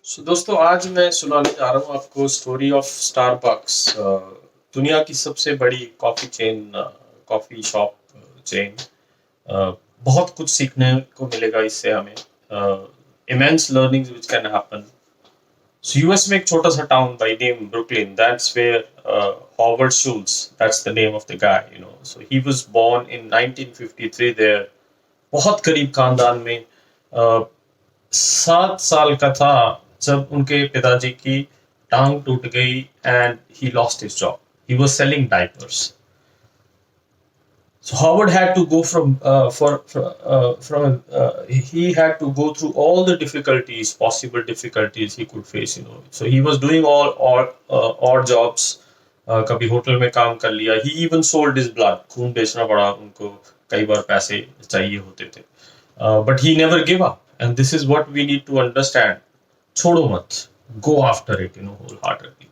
दोस्तों आज मैं सुनाने जा रहा हूँ आपको स्टोरी ऑफ स्टारबक्स। दुनिया की सबसे बड़ी coffee chain, coffee shop chain. बहुत कुछ सीखने को मिलेगा इससे हमें। Immense learnings which can happen. So US में एक छोटा सा town by name Brooklyn, that's where Howard Schultz, that's the name of the guy, so he was born in 1953 there. बहुत गरीब खानदान में। 7 साल का था जब उनके पिताजी की टांग टूट गई and he lost his job. He was selling diapers. So Howard had to go he had to go through all the difficulties, possible difficulties he could face. So he was doing all odd jobs. कभी hotel में काम कर लिया. He even sold his blood. खून बेचना पड़ा उनको. कई बार पैसे चाहिए होते थे. But he never gave up. And this is what we need to understand. छोड़ो मत. Go after it, wholeheartedly.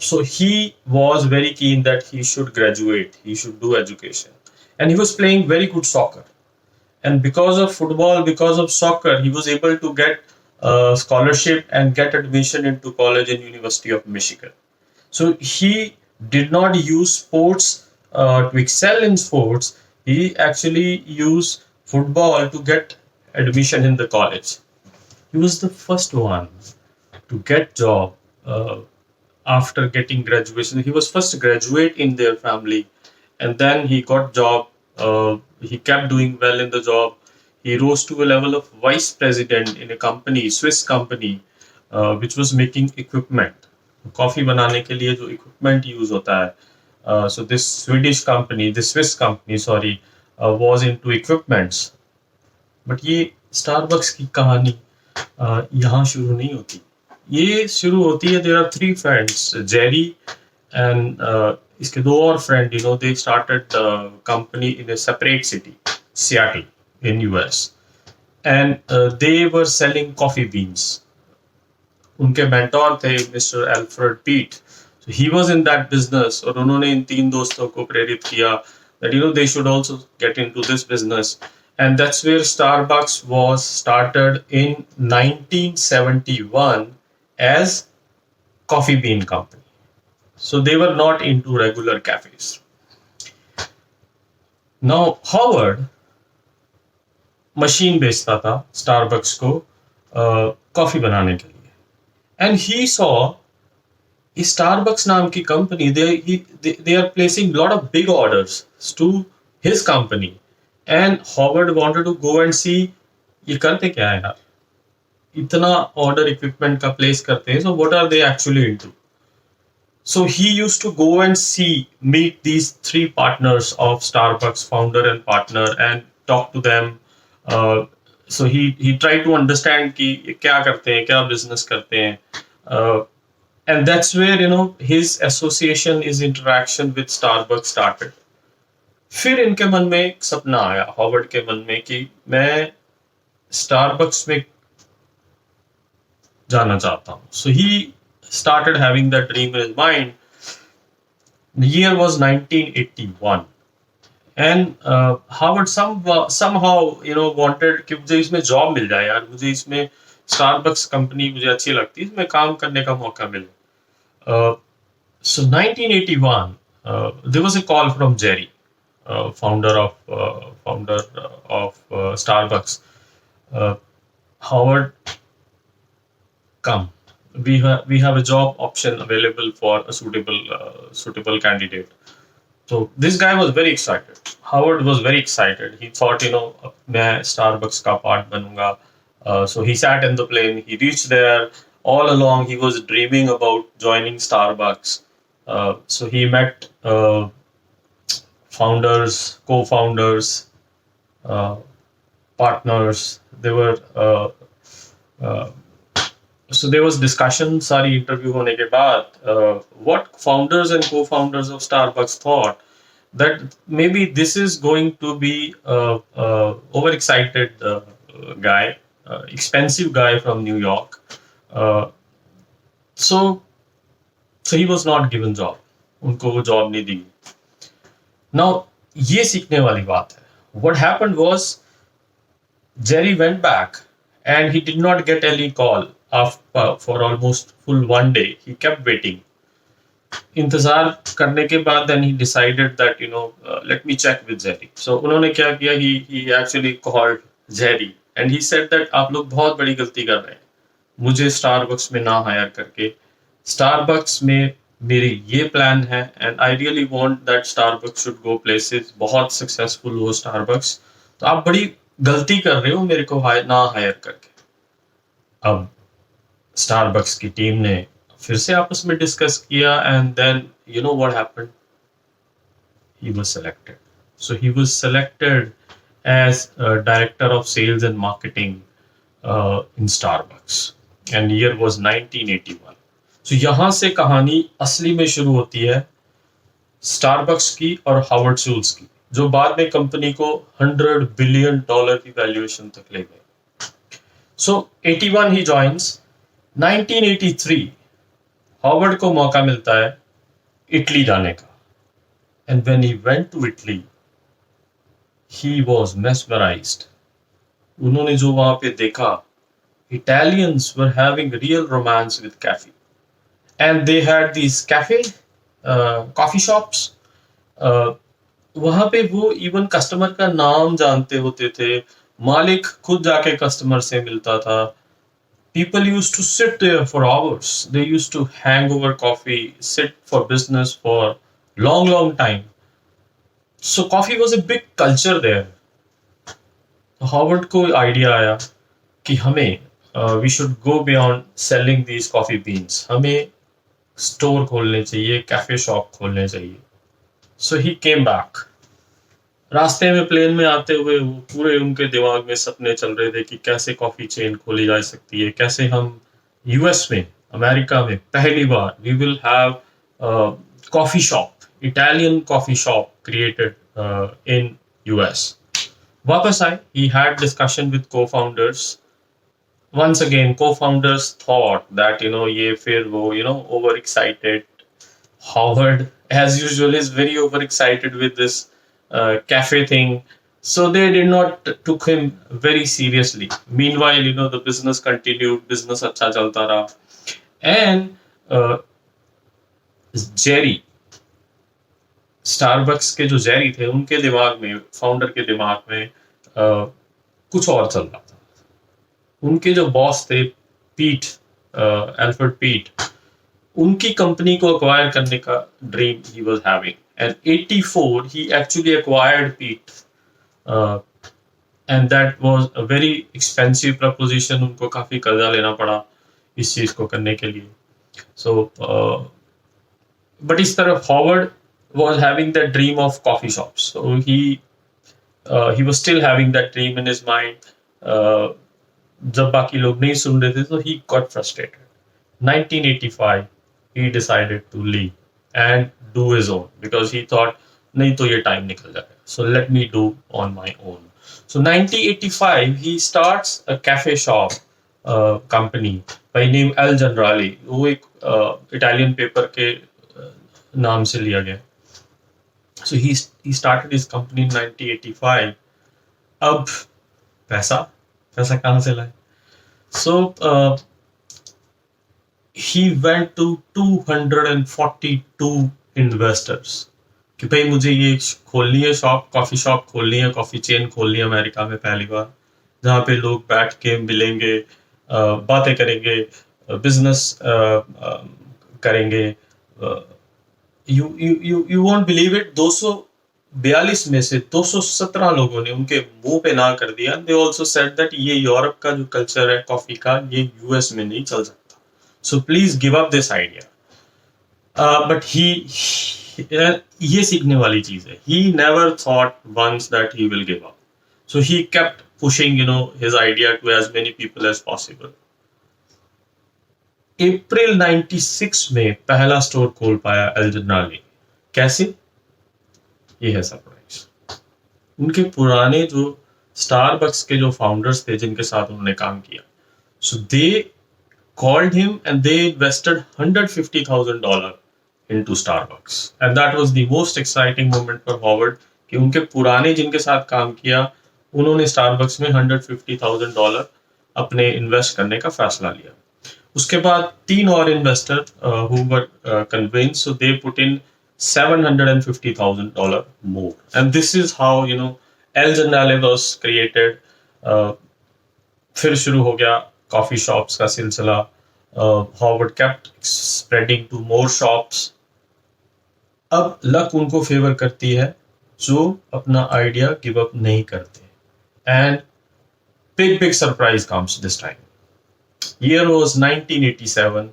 So he was very keen that he should graduate. He should do education. And he was playing very good soccer. And because of football, because of soccer, he was able to get a scholarship and get admission into college and University of Michigan. So he did not use sports to excel in sports. He actually used football to get admission in the college. He was the first one to get job after getting graduation. He was first graduate in their family, and then he got job. He kept doing well in the job. He rose to a level of vice president in a company, Swiss company, which was making equipment. Coffee बनाने के लिए जो equipment use होता है. So this Swiss company, sorry, was into equipments. But ये Starbucks की कहानी यहाँ शुरू नहीं होती. ये शुरू होती है. There are 3 friends, Jerry and इसके 2 और friend, they started the company in a separate city, Seattle in US, and they were selling coffee beans. उनके mentor थे Mr. Alfred Pete. So he was in that business, और उन्होंने इन 3 दोस्तों को प्रेरित किया that they should also get into this business. And that's where Starbucks was started in 1971 as coffee bean company. So they were not into regular cafes. Now Howard machine बेचता था Starbucks को coffee बनाने के लिए. And he saw Starbucks नाम की company, they are placing lot of big orders to his company. And Howard wanted to go and see ये करते क्या है यार, इतना order equipment का place करते हैं, so what are they actually into? So he used to go and meet these 3 partners of Starbucks, founder and partner, and talk to them. So he tried to understand कि क्या करते हैं, क्या business करते हैं. And that's where his association, his interaction with Starbucks started. फिर इनके मन में एक सपना आया, हॉवर्ड के मन में, कि मैं स्टारबक्स में जाना चाहता हूँ. So he started having that dream in his mind. The year was 1981, and Howard somehow wanted कि मुझे इसमें जॉब मिल जाए यार, मुझे इसमें स्टारबक्स कंपनी मुझे अच्छी लगती है, इसमें काम करने का मौका मिले. So 1981, there was a call from Jerry, founder of Starbucks. Howard, come. We have a job option available for a suitable candidate. So this guy was very excited. Howard was very excited. He thought, मैं Starbucks का part बनूंगा. So he sat in the plane. He reached there. All along, he was dreaming about joining Starbucks. So he met founders, co-founders, partners. So there was discussion. सारी interview होने के बाद, what founders and co-founders of Starbucks thought that maybe this is going to be overexcited guy, expensive guy from New York. So he was not given job. उनको वो job नहीं दी. Now ये सीखने वाली बात है. What happened was Jerry went back and he did not get any call for almost full 1 day. He kept waiting. इंतजार करने के बाद then he decided that let me check with Jerry. So उन्होंने क्या किया, he actually called Jerry and he said that आप लोग बहुत बड़ी गलती कर रहे हैं मुझे स्टारबक्स में ना हायर करके. स्टारबक्स में मेरे ये प्लान है and I really want that Starbucks should go places, बहुत सक्सेसफुल हो स्टारबक्स. तो आप बड़ी गलती कर रहे हो मेरे को ना हायर करके. अब स्टारबक्स की टीम ने फिर से आपस में डिस्कस किया and then you know what happened, he was selected. So he was selected as director of sales and marketing in Starbucks and year was 1981. So यहाँ से कहानी असली में शुरू होती है स्टारबक्स की और हार्वर्ड शूल्स की, जो बाद में कंपनी को $100 बिलियन की वैल्यूएशन तक ले गए. So 81 he joins. 1983 हार्वर्ड को मौका मिलता है इटली जाने का. And when he went to Italy, he was mesmerized. उन्होंने जो वहां पे देखा, Italians were having real romance with cafe, and they had these coffee shops. वहां पे वो इवन कस्टमर का नाम जानते होते थे, मालिक खुद जाके कस्टमर से मिलता था. People used to sit there for hours. They used to hang over coffee, sit for business for long time. So coffee was a big culture there. Harvard को आइडिया आया कि हमें we should go beyond selling these coffee beans. हमें store खोलने चाहिए, cafe shop खोलने चाहिए. So he came back. रास्ते में प्लेन में आते हुए वो पूरे उनके दिमाग में सपने चल रहे थे कि कैसे कॉफी चेन खोली जा सकती है, कैसे हम यूएस में, अमेरिका में पहली बार we will have coffee shop, Italian coffee shop created in US. वापस आए, he had discussion with co-founders. Once again, co-founders thought that ये फिर वो overexcited. Howard, as usual, is very overexcited with this cafe thing. So they did not took him very seriously. Meanwhile, the business continued, business अच्छा चलता रहा. And Jerry, Starbucks के जो Jerry थे, उनके दिमाग में, फाउंडर के दिमाग में कुछ और चल रहा था. उनके जो बॉस थे पीट, अल्फ्रेड पीट, उनकी कंपनी को अक्वायर करने का dream he was having. And 84 he actually acquired Peet and that was a very expensive proposition. उनको काफी कर्जा लेना पड़ा इस चीज को करने के लिए. सो बट इस तरफ Harvard was having that dream of coffee shops. So he was still having that dream in his mind. जब बाकी लोग नहीं सुन रहे थे, so he got frustrated. 1985 he decided to leave and do his own because he thought नहीं तो ये time निकल जाएगा. So let me do on my own. So 1985 he starts a cafe shop company by name Al Generali. वो एक Italian paper के नाम से लिया गया. So he started his company in 1985. अब पैसा कहाँ से लाए? So he went to 242 investors कि भाई मुझे ये खोलनी है शॉप, कॉफी शॉप खोलनी है, कॉफी चेन खोलनी है अमेरिका में पहली बार, जहाँ पे लोग बैठ के मिलेंगे, बातें करेंगे, बिजनेस करेंगे. You won't believe it, 242 में से 217 लोगों ने उनके मुंह पे ना कर दिया. They also said that ये यूरोप का जो कल्चर है कॉफी का, ये यूएस में नहीं चल सकता. So please give up this idea. But ये सीखने वाली चीज है. He never thought once that he will give up. So he kept pushing his idea to as many people as possible. अप्रैल 96 में पहला स्टोर खोल पाया एल जनराली. कैसे? ये है सरप्राइज. उनके पुराने जो स्टारबक्स के जो फाउंडर्स थे जिनके साथ उन्होंने काम किया, so they called him and they invested $150,000 into Starbucks. And that was the most exciting moment for Howard कि उनके पुराने जिनके साथ काम किया, उन्होंने स्टारबक्स में $150,000 अपने इन्वेस्ट करने का फैसला लिया. उसके बाद 3 और investor who were convinced, so they put in $750,000 more, and this is how El Jannale was created. uh, फिर शुरू हो गया कॉफी शॉप्स का सिलसिला. Howard kept spreading to more shops. अब लक उनको फेवर करती है जो अपना आइडिया गिव अप नहीं करते. And big surprise comes this time. Year was 1987.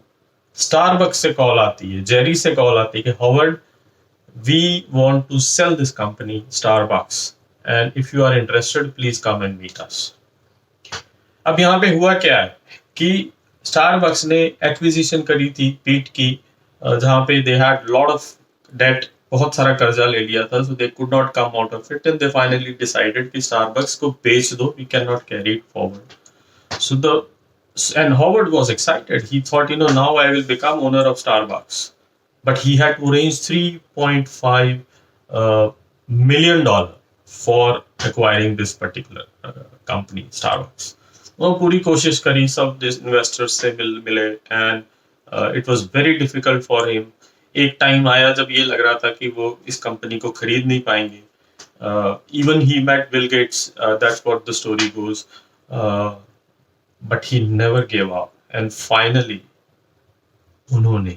Starbucks से कॉल आती है, जेरी से कॉल आती है कि Howard, we want to sell this company Starbucks, and if you are interested please come and meet us. अब यहाँ पे हुआ क्या है कि स्टारबक्स ने एक्विजिशन करी थी पीट की, जहाँ पे they had lot of debt, बहुत सारा कर्जा ले लिया था, so they could not come out of it, and they finally decided कि स्टारबक्स को बेच दो, we can not carry it forward. So the and Howard was excited. He thought, now I will become owner of Starbucks. But he had to raise $3.5 million for acquiring this particular company, Starbucks. वो पूरी कोशिश करी, सब investors से मिले, and it was very difficult for him. एक time आया जब ये लग रहा था कि वो इस कंपनी को खरीद नहीं पाएंगे. Even he met Bill Gates, that's what the story goes. But he never give up, and finally उन्होंने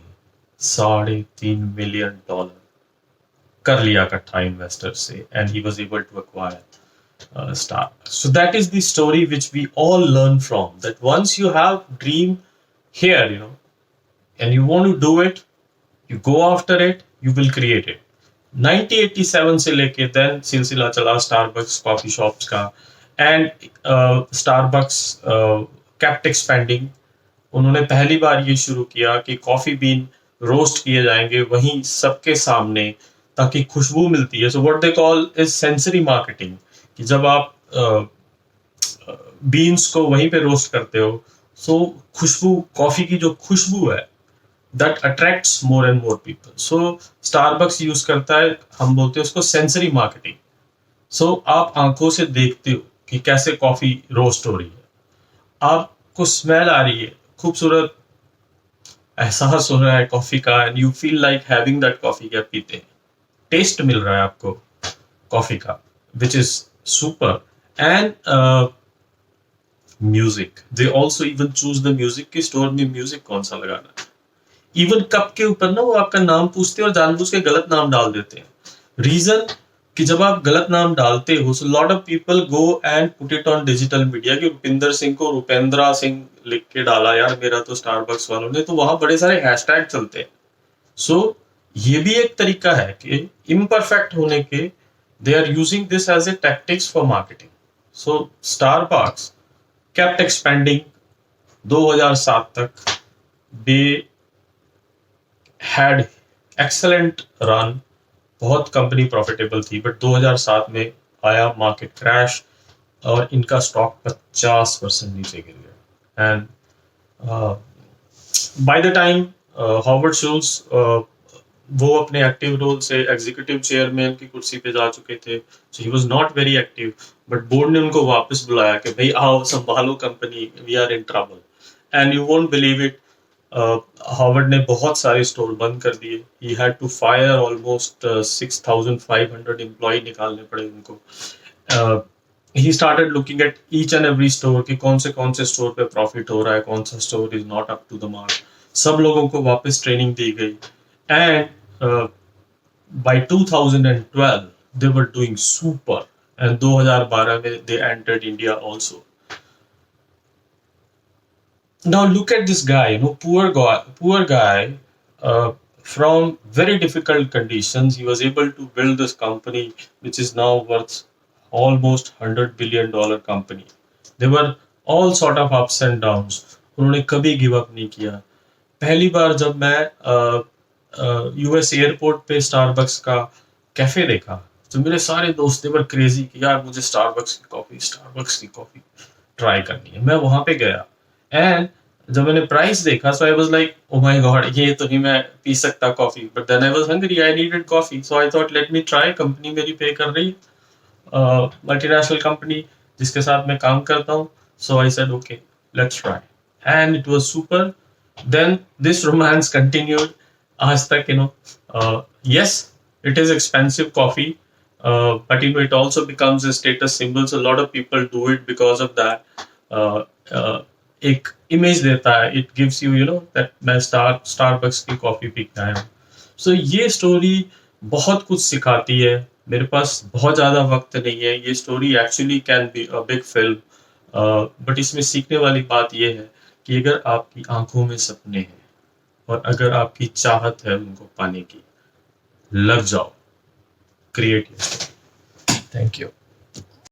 $3.5 million कर लिया इकट्ठा इन्वेस्टर से, and he was able to acquire Starbucks. So that is the story which we all learn from. That once you have dream here, and you want to do it, you go after it, you will create it. 1987 से लेके then सिलसिला चला Starbucks coffee shops का, and Starbucks kept expanding. उन्होंने पहली बार ये शुरू किया कि कॉफी बीन रोस्ट किए जाएंगे वहीं सबके सामने, ताकि खुशबू मिलती है. So what they call is sensory marketing. कि जब आप बीन्स को वहीं पे रोस्ट करते हो, सो खुशबू, कॉफी की जो खुशबू है, that attracts more and more people. So Starbucks use करता है, हम बोलते हैं उसको सेंसरी मार्केटिंग. सो आप आंखों से देखते हो कि कैसे कॉफी रोस्ट हो रही है, आपको स्मेल आ रही है, खूबसूरत एहसास हो रहा है कॉफी का, and you feel like having that coffee. क्या पीते हैं, टेस्ट मिल रहा है आपको कॉफी का, which is super. And music, they also even choose the music कि स्टोर में म्यूजिक कौन सा लगाना है. इवन कप के ऊपर ना वो आपका नाम पूछते हैं और जानबूझ के गलत नाम डाल देते हैं. रीजन कि जब आप गलत नाम डालते हो, so lot of people go and put it on digital media कि रुपिंदर सिंह को रुपेंद्रा सिंह लिख के डाला यार मेरा तो स्टारबक्स वालों ने, तो वहां बड़े सारे हैशटैग चलते हैं. सो ये भी एक तरीका है कि इम्परफेक्ट होने के, they are using this as a tactics for marketing. So Starbucks kept expanding. 2007 तक they had excellent run, बहुत कंपनी प्रॉफिटेबल थी, बट 2007 में आया मार्केट क्रैश और इनका स्टॉक 50% नीचे गिर गया. And by the time Howard Schultz वो अपने एक्टिव रोल से एग्जीक्यूटिव चेयरमैन की कुर्सी पे जा चुके थे, so he was not very active. But board ने उनको वापस बुलाया कि भाई आओ संभालो company, we are in trouble. And you won't believe it, Howard ने बहुत सारे स्टोर बंद कर दिए. He had to fire almost 6,500 employ निकालने पड़े उनको. He started looking at each and every store कि कौन से स्टोर पे प्रॉफिट हो रहा है, कौन सा store is not up to the mark. सब लोगों को वापस ट्रेनिंग दी गई, and by 2012 they were doing super, and 2012 में they entered India also. Now look at this guy, poor guy, from very difficult conditions he was able to build this company which is now worth almost $100 billion company. There were all sort of ups and downs. उन्होंने कभी give up नहीं किया. पहली बार जब मैं US airport पे Starbucks का cafe देखा, तो मेरे सारे दोस्त वर क्रेजी कि यार मुझे स्टारबक्स की कॉफी ट्राई करनी है. मैं वहां पे गया, एंड जब मैंने प्राइस देखा, so I was like oh my God, ये तो नहीं मैं पी सकता coffee. But then I was hungry, I needed coffee, so I thought let me try. Company मेरी पे कर रही, मल्टीनेशनल कंपनी जिसके साथ मैं काम करता हूँ, so I said okay let's try, and it was super. Then this romance continued आज तक, yes, it is expensive coffee, but it also becomes a status symbol. So a lot of people do it because of that. uh, uh, एक image देता है, it gives you that मैं Starbucks की coffee P के आया हूँ. सो ये story बहुत कुछ सिखाती है. मेरे पास बहुत ज्यादा वक्त नहीं है. ये story actually can be a big film, but इसमें सीखने वाली बात ये है कि अगर आपकी आंखों में सपने हैं और अगर आपकी चाहत है उनको पाने की, लग जाओ, क्रिएट. Thank you.